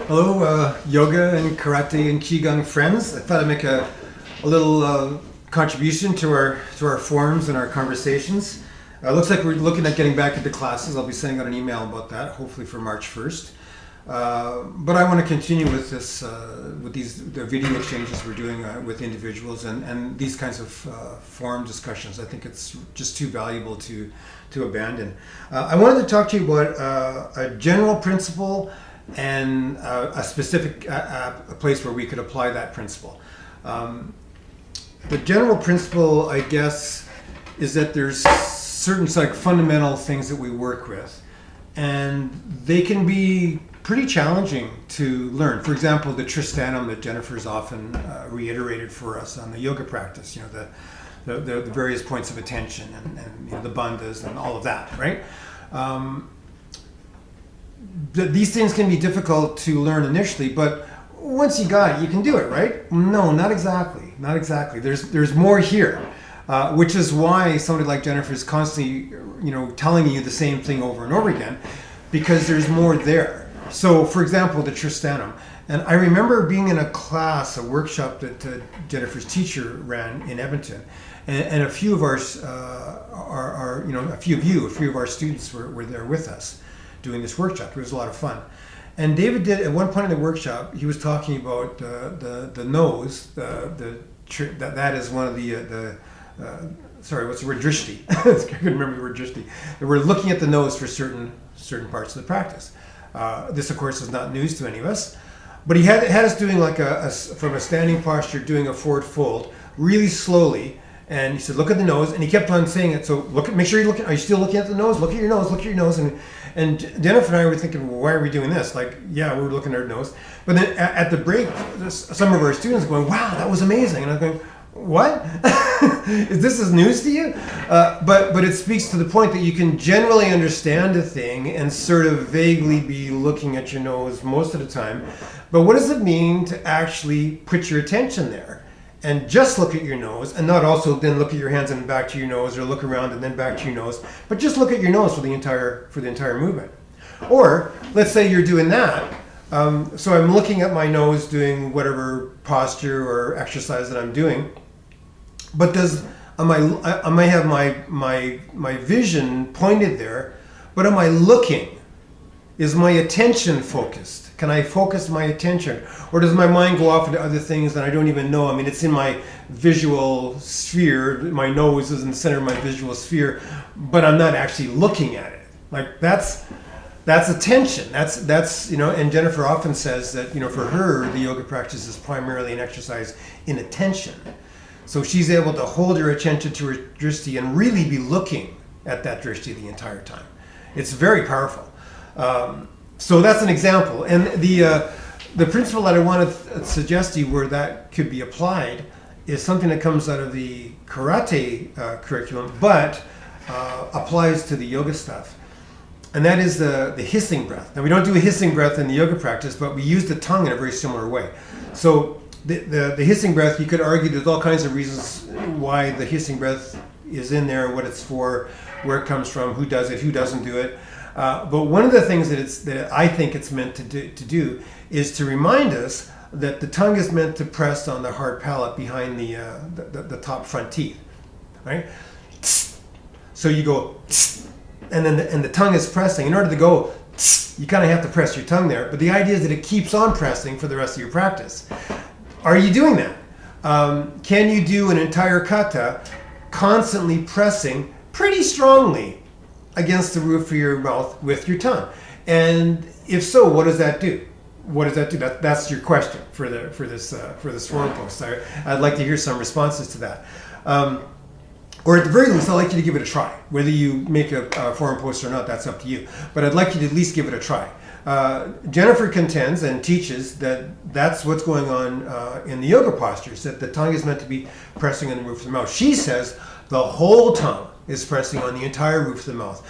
Hello, yoga and karate and qigong friends. I thought I'd make a little contribution to our forums and our conversations. Looks like we're looking at getting back into classes. I'll be sending out an email about that, hopefully for March 1st. But I want to continue with this, the video exchanges we're doing with individuals and these kinds of forum discussions. I think it's just too valuable to abandon. I wanted to talk to you about a general principle and a specific a place where we could apply that principle. The general principle, I guess, is that there's certain fundamental things that we work with, and they can be pretty challenging to learn. For example, the Tristanum that Jennifer's often reiterated for us on the yoga practice. The various points of attention and the bandhas and all of that, right? These things can be difficult to learn initially, but once you got it, you can do it, right? No, not exactly. Not exactly. There's more here, which is why somebody like Jennifer is constantly, telling you the same thing over and over again, because there's more there. So, for example, the Tristanum. And I remember being in a class, a workshop that Jennifer's teacher ran in Edmonton, and a few of our students were there with us doing this workshop. It was a lot of fun. And David did, at one point in the workshop, he was talking about the nose, that is one of sorry, what's the word, drishti. I couldn't remember the word drishti. We're looking at the nose for certain parts of the practice. This, of course, is not news to any of us. But he had us doing from a standing posture, doing a forward fold, really slowly. And he said, look at the nose. And he kept on saying it. So make sure you're looking. Are you still looking at the nose? Look at your nose. Look at your nose. And Jennifer and I were thinking, well, why are we doing this? Yeah, we're looking at our nose. But then at the break, some of our students were going, wow, that was amazing. And I'm going, what? This is news to you? But it speaks to the point that you can generally understand a thing and sort of vaguely be looking at your nose most of the time. But what does it mean to actually put your attention there and just look at your nose, and not also then look at your hands and back to your nose, or look around and then back to your nose, but just look at your nose for the entire movement? Or let's say you're doing that. So I'm looking at my nose doing whatever posture or exercise that I'm doing. But I might have my vision pointed there, but am I looking? Is my attention focused? Can I focus my attention? Or does my mind go off into other things that I don't even know? I mean, it's in my visual sphere. My nose is in the center of my visual sphere, but I'm not actually looking at it. That's attention. That's and Jennifer often says that, for her, the yoga practice is primarily an exercise in attention. So she's able to hold her attention to her drishti and really be looking at that drishti the entire time. It's very powerful. So that's an example. And the principle that I want to suggest to you where that could be applied is something that comes out of the karate curriculum, but applies to the yoga stuff. And that is the hissing breath. Now, we don't do a hissing breath in the yoga practice, but we use the tongue in a very similar way. So the hissing breath, you could argue there's all kinds of reasons why the hissing breath is in there, what it's for, where it comes from, who does it, who doesn't do it. But one of the things that I think it's meant to do is to remind us that the tongue is meant to press on the hard palate behind the top front teeth, right? So you go, and then the tongue is pressing. In order to go, you kind of have to press your tongue there. But the idea is that it keeps on pressing for the rest of your practice. Are you doing that? Can you do an entire kata constantly pressing pretty strongly against the roof of your mouth with your tongue? And if so, what does that do? What does that do? That's your question for this forum post. I'd like to hear some responses to that. Or at the very least, I'd like you to give it a try. Whether you make a forum post or not, that's up to you. But I'd like you to at least give it a try. Jennifer contends and teaches that that's what's going on in the yoga postures, that the tongue is meant to be pressing on the roof of the mouth. She says the whole tongue is pressing on the entire roof of the mouth.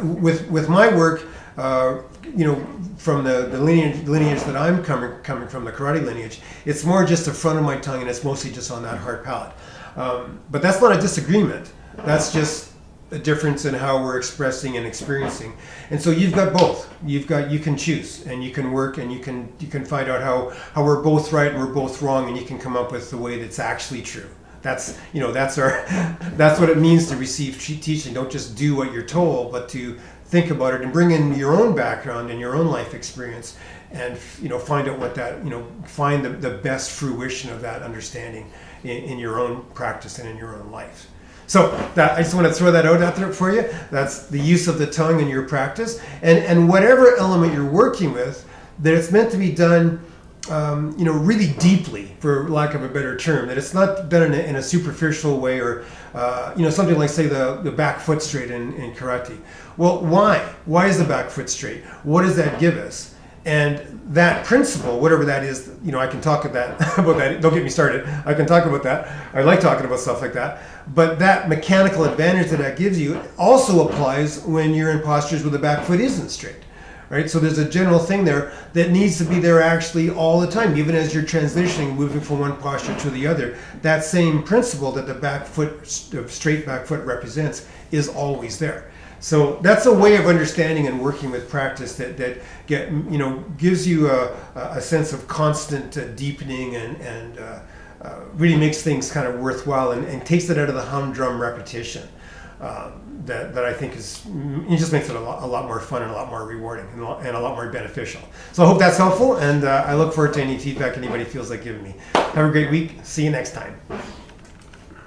With my work, from the lineage that I'm coming from, the karate lineage, it's more just the front of my tongue, and it's mostly just on that hard palate. But that's not a disagreement. That's just a difference in how we're expressing and experiencing. And so you've got both. You can choose, and you can work, and you can find out how we're both right and we're both wrong, and you can come up with the way that's actually true. That's that's what it means to receive teaching. Don't just do what you're told, but to think about it and bring in your own background and your own life experience, and find out what that find the best fruition of that understanding in your own practice and in your own life. So that, I just want to throw that out there for you. That's the use of the tongue in your practice, and whatever element you're working with, that it's meant to be done really deeply, for lack of a better term, that it's not done in a superficial way, or something like, say, the back foot straight in karate. Well, why is the back foot straight? What does that give us? And that principle, whatever that is, I can talk about that. Don't get me started. I can talk about that. I like talking about stuff like that. But that mechanical advantage that gives you also applies when you're in postures where the back foot isn't straight. Right, so there's a general thing there that needs to be there actually all the time, even as you're transitioning, moving from one posture to the other. That same principle that the back foot, straight back foot represents, is always there. So that's a way of understanding and working with practice that gives you a sense of constant deepening and really makes things kind of worthwhile, and takes it out of the humdrum repetition. That I think it just makes it a lot more fun and a lot more rewarding and a lot more beneficial. So I hope that's helpful, and I look forward to any feedback anybody feels like giving me. Have a great week. See you next time.